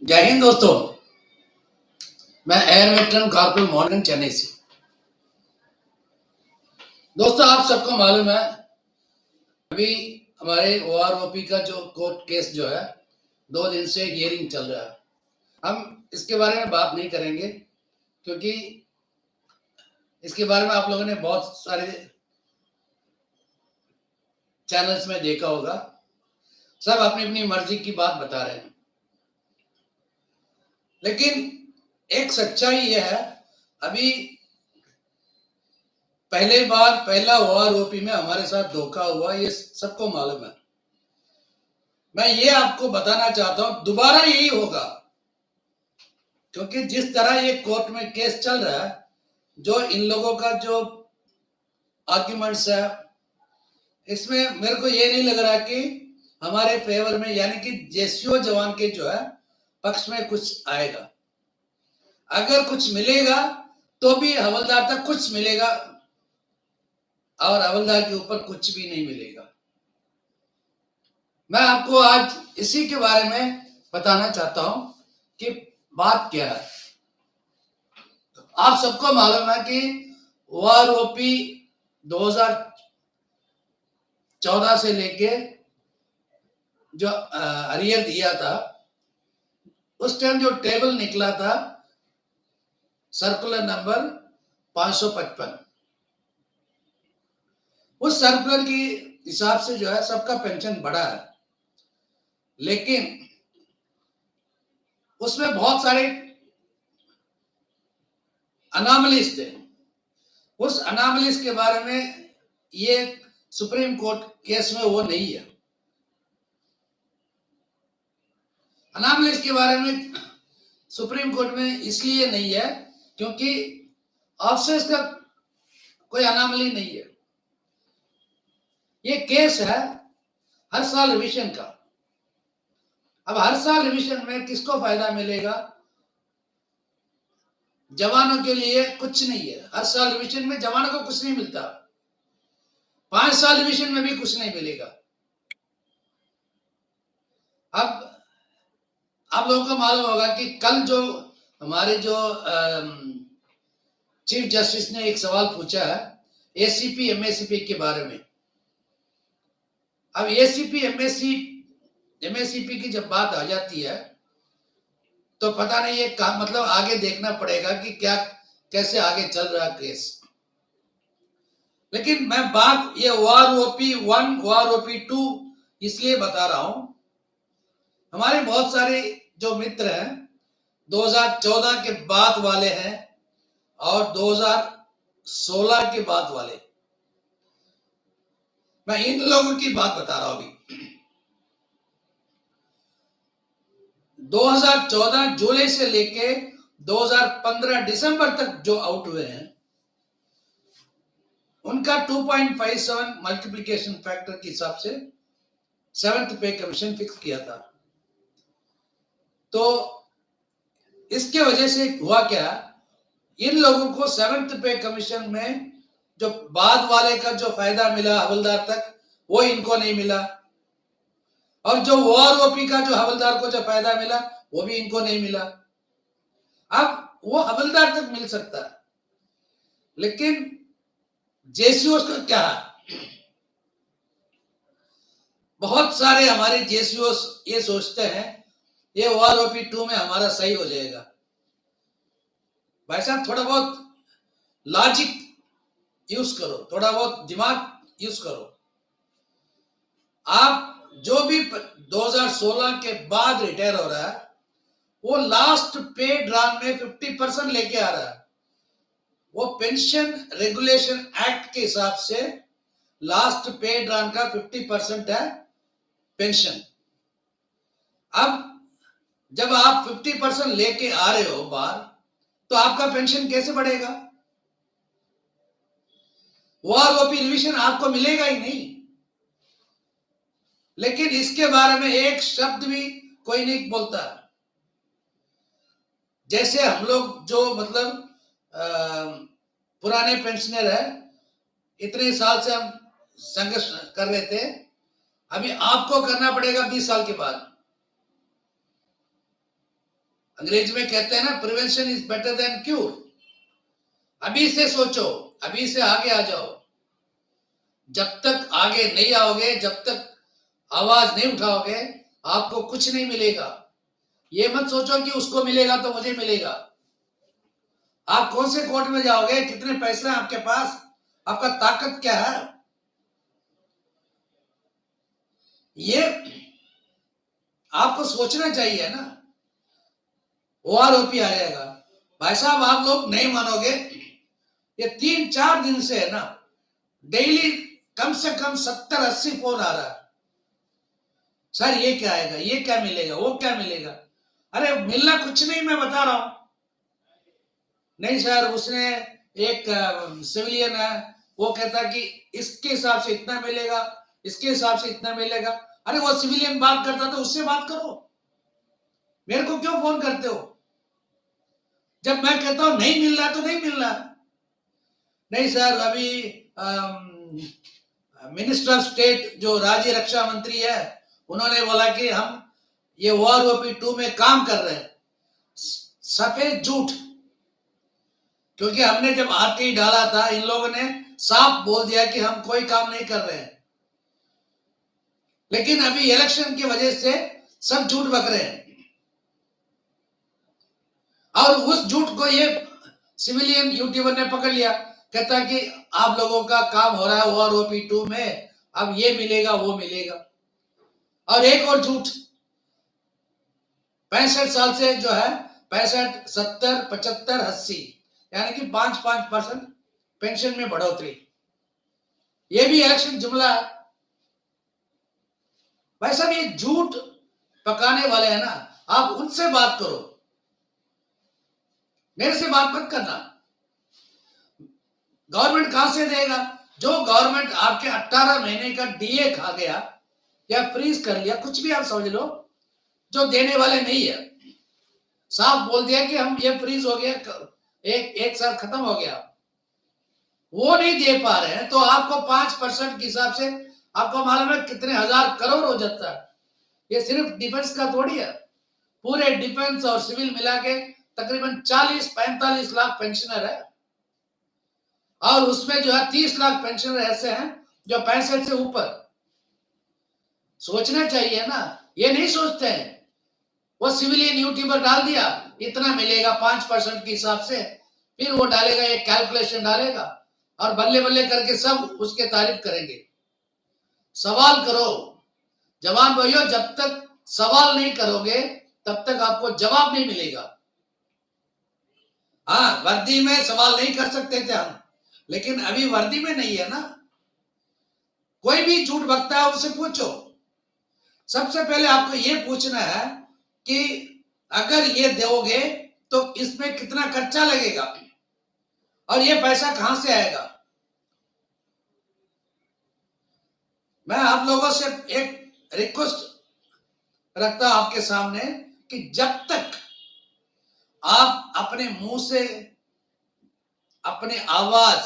जय हिंद दोस्तों। मैं air veteran corporal Morgan Chennai से। दोस्तों, आप सबको मालूम है अभी हमारे ओआरओपी का जो कोर्ट केस जो है 2 दिन से हियरिंग चल रहा है। हम इसके बारे में बात नहीं करेंगे क्योंकि इसके बारे में आप लोगों ने बहुत सारे चैनल्स में देखा होगा। सब अपनी अपनी मर्जी की बात बता रहे हैं, लेकिन एक सच्चाई यह है, अभी पहला ओआरओपी में हमारे साथ धोखा हुआ, ये सबको मालूम है। मैं ये आपको बताना चाहता हूं दोबारा यही होगा, क्योंकि जिस तरह ये कोर्ट में केस चल रहा है, जो इन लोगों का जो आर्ग्यूमेंट्स है, इसमें मेरे को ये नहीं लग रहा कि हमारे फेवर में यानी कि जेसीओ जवान के जो है पक्ष में कुछ आएगा। अगर कुछ मिलेगा तो भी हवलदार तक कुछ मिलेगा और हवलदार के ऊपर कुछ भी नहीं मिलेगा। मैं आपको आज इसी के बारे में बताना चाहता हूं कि बात क्या है। आप सबको मालूम है कि ओआरओपी 2014 से लेके जो अरियर दिया था, उस टाइम जो टेबल निकला था सर्कुलर नंबर 555, उस सर्कुलर की हिसाब से जो है सबका पेंशन बढ़ा है, लेकिन उसमें बहुत सारे अनामलीज थे। उस अनामलीज के बारे में ये सुप्रीम कोर्ट केस में वो नहीं है। अनामलीज के बारे में सुप्रीम कोर्ट में इसलिए नहीं है क्योंकि ऑफसेस का कोई अनामली नहीं है। ये केस है हर साल रिवीजन का। अब हर साल रिवीजन में किसको फायदा मिलेगा? जवानों के लिए कुछ नहीं है। हर साल रिवीजन में जवानों को कुछ नहीं मिलता, 5 साल रिवीजन में भी कुछ नहीं मिलेगा। अब आप लोगों को मालूम होगा कि कल जो हमारे जो चीफ जस्टिस ने एक सवाल पूछा है एसीपी एमएससीपी के बारे में। अब एसीपी एमएससीपी की जब बात आ जाती है तो पता नहीं ये मतलब आगे देखना पड़ेगा कि क्या कैसे आगे चल रहा केस। लेकिन मैं बात ये ओआरओपी 1 ओआरओपी 2 इसलिए बता रहा हूं, हमारे बहुत सारे जो मित्र हैं 2014 के बाद वाले हैं और 2016 के बाद वाले, मैं इन लोगों की बात बता रहा हूं। अभी 2014 जुलाई से लेके 2015 दिसंबर तक जो आउट हुए हैं उनका 2.57 मल्टीप्लिकेशन फैक्टर के हिसाब से 7th पे कमीशन फिक्स किया था। तो इसके वजह से हुआ क्या, इन लोगों को 7th पे कमीशन में जो बाद वाले का जो फायदा मिला हवलदार तक, वो इनको नहीं मिला, और जो ओआरओपी का जो हवलदार को जो फायदा मिला वो भी इनको नहीं मिला। अब वो हवलदार तक मिल सकता है, लेकिन जेसीओ का क्या है? बहुत सारे हमारे जेसीओ ये सोचते हैं ये ओआरओपी 2 में हमारा सही हो जाएगा। भाई साहब, थोड़ा बहुत लॉजिक यूज करो, थोड़ा बहुत दिमाग यूज करो। आप जो भी 2016 के बाद रिटायर हो रहा है वो लास्ट पे ड्रान में 50% लेके आ रहा है। वो पेंशन रेगुलेशन एक्ट के हिसाब से लास्ट पे ड्रान का 50% है पेंशन। अब जब आप 50% लेके आ रहे हो बाहर, तो आपका पेंशन कैसे बढ़ेगा? ओआरओपी रिवीजन आपको मिलेगा ही नहीं। लेकिन इसके बारे में एक शब्द भी कोई नहीं बोलता। जैसे हम लोग जो मतलब पुराने पेंशनर है, इतने साल से हम संघर्ष कर रहे थे, अभी आपको करना पड़ेगा 20 साल के बाद। अंग्रेजी में कहते हैं ना, prevention is better than cure. अभी से सोचो, अभी से आगे आ जाओ। जब तक आगे नहीं आओगे, जब तक आवाज नहीं उठाओगे, आपको कुछ नहीं मिलेगा। ये मत सोचो कि उसको मिलेगा तो मुझे मिलेगा। आप कौन से कोर्ट में जाओगे, कितने पैसे हैं आपके पास, आपका ताकत क्या है, ये आपको सोचना चाहिए ना। ओआरओपी आएगा भाई साहब, आप लोग नहीं मानोगे, ये 3-4 दिन से है ना, डेली कम से कम 70-80 फोन आ रहा है। सर ये क्या आएगा, ये क्या मिलेगा, वो क्या मिलेगा। अरे मिलना कुछ नहीं, मैं बता रहा हूं। नहीं सर, उसने एक सिविलियन है, वो कहता कि इसके हिसाब से इतना मिलेगा, इसके हिसाब से इतना मिलेगा। अरे वो सिविलियन बात करता तो उससे बात करो, मेरे को क्यों फोन करते हो। जब मैं कहता हूं नहीं मिल रहा तो नहीं मिल रहा। नहीं सर, अभी मिनिस्टर ऑफ स्टेट जो राज्य रक्षा मंत्री है, उन्होंने बोला कि हम ये ओआरओपी 2 में काम कर रहे हैं। सफेद झूठ। क्योंकि हमने जब आरटी डाला था, इन लोगों ने साफ बोल दिया कि हम कोई काम नहीं कर रहे हैं। लेकिन अभी इलेक्शन की वजह से सब झूठ बक रहे हैं, और उस झूठ को ये सिविलियन यूट्यूबर ने पकड़ लिया। कहता कि आप लोगों का काम हो रहा है ओआरओपी 2 में, अब ये मिलेगा वो मिलेगा। और एक और झूठ, 65 साल से जो है 65, 70, 75, 80, यानी कि 5% पेंशन में बढ़ोतरी, ये भी इलेक्शन जुमला है। भाई साहब, ये झूठ पकाने वाले हैं ना, आप उनसे बात करो, मेरे से बात मत करना। गवर्नमेंट कहां से देगा? जो गवर्नमेंट आपके 18 महीने का डीए खा गया या फ्रीज कर लिया, कुछ भी आप समझ लो, जो देने वाले नहीं है, साफ बोल दिया कि हम ये फ्रीज हो गया, एक साल खत्म हो गया, वो नहीं दे पा रहे हैं, तो आपको 5% के हिसाब से आपको मालूम है कितने हजार करोड़ हो जाता है। ये सिर्फ डिफेंस का थोड़ी है, पूरे डिफेंस और सिविल मिला के तकरीबन 40-45 लाख पेंशनर है, और उसमें जो है 30 लाख पेंशनर ऐसे हैं जो 65 से ऊपर। सोचना चाहिए ना, ये नहीं सोचते हैं। वो सिविलियन यूट्यूबर डाल दिया इतना मिलेगा 5% के हिसाब से, फिर वो डालेगा, एक कैलकुलेशन डालेगा, और बल्ले बल्ले करके सब उसके तारीफ करेंगे। सवाल करो जवान भाइयों, जब तक सवाल नहीं करोगे तब तक आपको जवाब नहीं मिलेगा। हाँ, वर्दी में सवाल नहीं कर सकते थे हम, लेकिन अभी वर्दी में नहीं है ना। कोई भी झूठ बकता है उससे पूछो। सबसे पहले आपको ये पूछना है कि अगर ये दोगे तो इसमें कितना खर्चा लगेगा और ये पैसा कहां से आएगा। मैं आप लोगों से एक रिक्वेस्ट रखता हूं आपके सामने कि जब तक आप अपने मुंह से अपनी आवाज,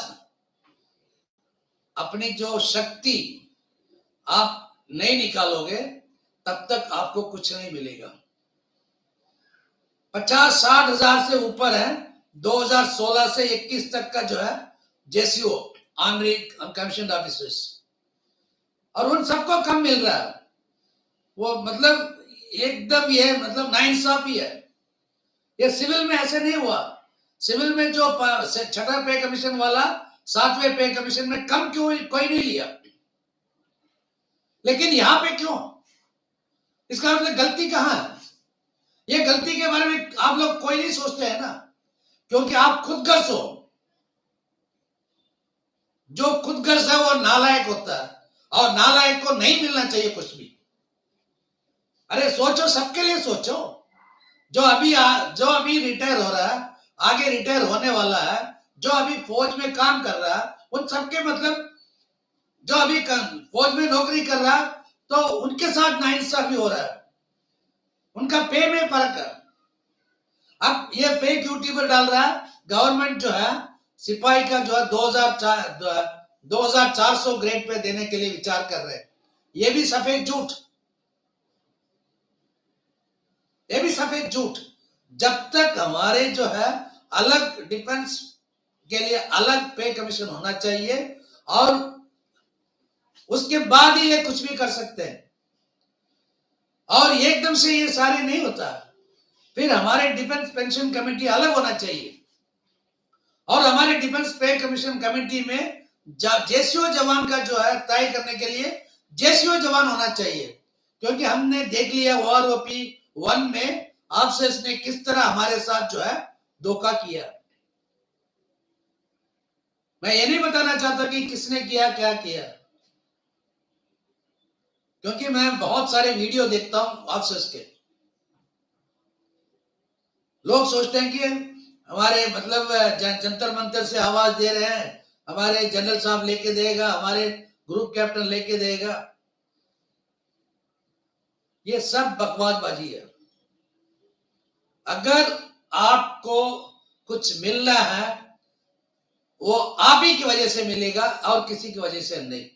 अपनी जो शक्ति आप नहीं निकालोगे, तब तक आपको कुछ नहीं मिलेगा। 50-60 हजार से ऊपर है 2016 से 21 तक का जो है जेसीओ, ऑनरी कमीशन ऑफिसर्स, और उन सबको कम मिल रहा है। वो मतलब एकदम ये मतलब नाइंसाफी है। ये सिविल में ऐसे नहीं हुआ। सिविल में जो 6वां पे कमीशन वाला 7वें पे कमीशन में कम क्यों कोई नहीं लिया, लेकिन यहां पे क्यों? इसका मतलब गलती कहां है? ये गलती के बारे में आप लोग कोई नहीं सोचते हैं ना, क्योंकि आप खुदगर्ज हो। जो खुदगर्ज है वो नालायक होता है, और नालायक को नहीं मिलना चाहिए कुछ भी। अरे सोचो, सबके लिए सोचो। जो अभी रिटायर हो रहा है, आगे रिटायर होने वाला है, जो अभी फौज में काम कर रहा है, उन सबके मतलब जो अभी फौज में नौकरी कर रहा है, तो उनके साथ नाइंसाफी हो रहा है, उनका पे में फर्क है। अब ये फेक यूट्यूबर डाल रहा है, गवर्नमेंट जो है सिपाही का जो है 2400 ग्रेड पे देने के लिए विचार कर रहे हैं। ये भी सफेद झूठ, ये भी सफेद झूठ। जब तक हमारे जो है अलग डिफेंस के लिए अलग पे कमीशन होना चाहिए, और उसके बाद ही ये कुछ भी कर सकते हैं। और एकदम से ये सारे नहीं होता, फिर हमारे डिफेंस पेंशन कमेटी अलग होना चाहिए, और हमारे डिफेंस पे कमीशन कमेटी में जेसीओ जवान का जो है तय करने के लिए जेसीओ जवान होना चाहिए। क्योंकि हमने देख लिया ओआरओपी 1 में ऑफिसर्स ने किस तरह हमारे साथ जो है धोखा किया। मैं ये नहीं बताना चाहता कि किसने किया, क्या किया, क्योंकि मैं बहुत सारे वीडियो देखता हूं ऑफिसर्स के। लोग सोचते हैं कि हमारे मतलब जंतर मंतर से आवाज दे रहे हैं, हमारे जनरल साहब लेके देगा, हमारे ग्रुप कैप्टन लेके देगा। ये सब बकवासबाजी है। अगर आपको कुछ मिलना है वो आप ही की वजह से मिलेगा और किसी की वजह से नहीं।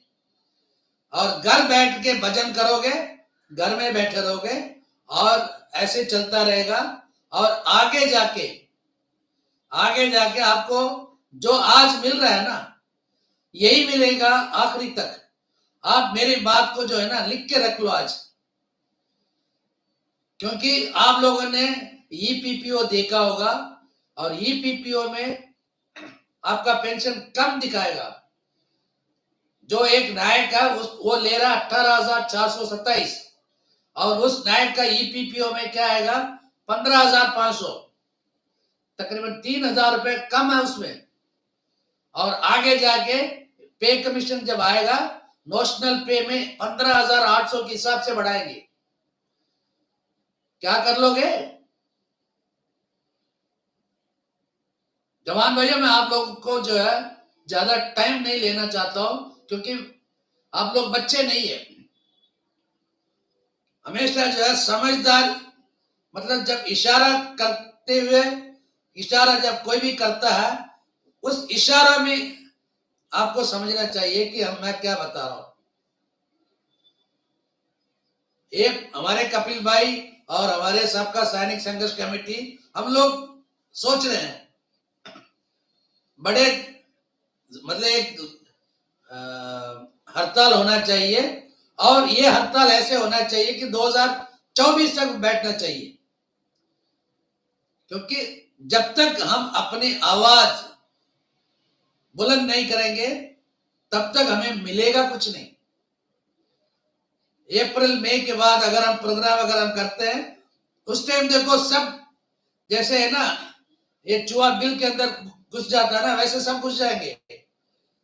और घर बैठ के भजन करोगे, घर में बैठे रहोगे और ऐसे चलता रहेगा, और आगे जाके आपको जो आज मिल रहा है ना, यही मिलेगा आखिरी तक। आप मेरी बात को जो है ना लिख के रख लो आज, क्योंकि आप लोगों ने ईपीपीओ देखा होगा, और ईपीपीओ में आपका पेंशन कम दिखाएगा। जो एक नायक है वो ले रहा 18,427, और उस नायक का ईपीपीओ में क्या आएगा 15,500, तकरीबन 3,000 रुपए कम है उसमें। और आगे जाके पे कमीशन जब आएगा नोशनल पे में 15,800 के हिसाब से बढ़ाएंगे। क्या कर लोगे जवान भैया? मैं आप लोगों को जो है ज्यादा टाइम नहीं लेना चाहता हूं, क्योंकि आप लोग बच्चे नहीं है। हमेशा जो है समझदार, मतलब जब इशारा करते हुए, इशारा जब कोई भी करता है उस इशारा में आपको समझना चाहिए कि मैं क्या बता रहा हूं। एक हमारे कपिल भाई और हमारे सबका सैनिक संघर्ष कमेटी, हम लोग सोच रहे हैं बड़े मतलब एक हड़ताल होना चाहिए, और ये हड़ताल ऐसे होना चाहिए कि 2024 तक बैठना चाहिए। क्योंकि जब तक हम अपनी आवाज बुलंद नहीं करेंगे तब तक हमें मिलेगा कुछ नहीं। अप्रैल मई के बाद अगर हम प्रोग्राम अगर हम करते हैं उस टाइम देखो सब जैसे है ना, ये चूहा बिल के अंदर घुस जाता है ना, वैसे सब घुस जाएंगे।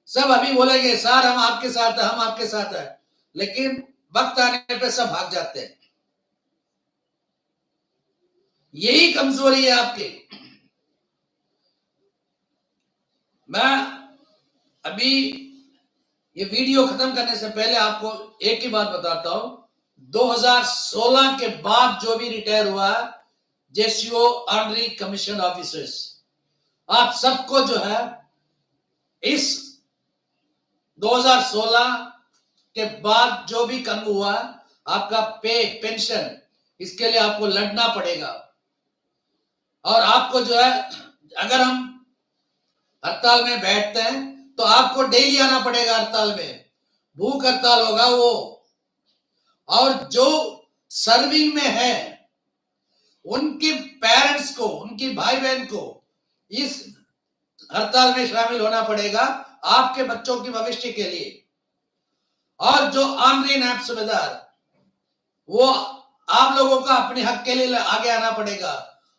सब अभी बोलेंगे सर हम आपके साथ है, हम आपके साथ है, लेकिन वक्त आने पे सब भाग जाते हैं। यही कमजोरी है आपकी। मैं अभी ये वीडियो खत्म करने से पहले आपको एक ही बात बताता हूं, 2016 के बाद जो भी रिटायर हुआ जेसीओ ऑनरी कमीशन ऑफिसर्स, आप सबको जो है इस 2016 के बाद जो भी कम हुआ आपका पे पेंशन, इसके लिए आपको लड़ना पड़ेगा। और आपको जो है अगर हम हड़ताल में बैठते हैं तो आपको डेली आना पड़ेगा हड़ताल में, भूख हड़ताल होगा वो। और जो सर्विंग में है उनके पेरेंट्स को, उनकी भाई बहन को इस हड़ताल में शामिल होना पड़ेगा आपके बच्चों की भविष्य के लिए। और जो ऑनरी नायब सूबेदार, वो आप लोगों का अपने हक के लिए आगे आना पड़ेगा।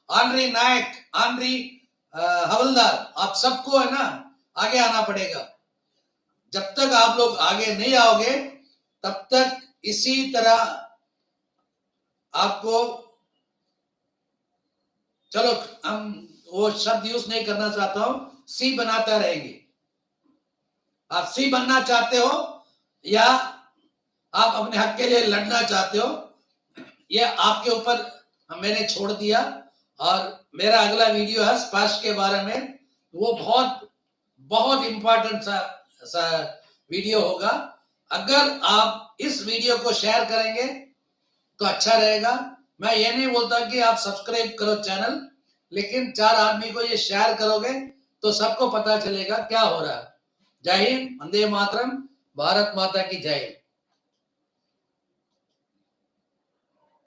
ऑनरी नायक, ऑनरी हवलदार, आप सबको है ना आगे आना पड़ेगा। जब तक आप लोग आगे नहीं आओगे तब तक इसी तरह आपको, चलो हम वो शब्द यूज नहीं करना चाहता हूं, सी बनाता रहेंगे। आप सी बनना चाहते हो या आप अपने हक के लिए लड़ना चाहते हो, ये आपके ऊपर मैंने छोड़ दिया। और मेरा अगला वीडियो है स्पर्श के बारे में, वो बहुत बहुत इंपॉर्टेंट सा वीडियो होगा। अगर आप इस वीडियो को शेयर करेंगे तो अच्छा रहेगा, मैं ये नहीं बोलता कि आप सब्सक्राइब करो चैनल, लेकिन 4 आदमी को ये शेयर करोगे तो सबको पता चलेगा क्या हो रहा है। जय हिंद, वंदे मातरम, भारत माता की जय।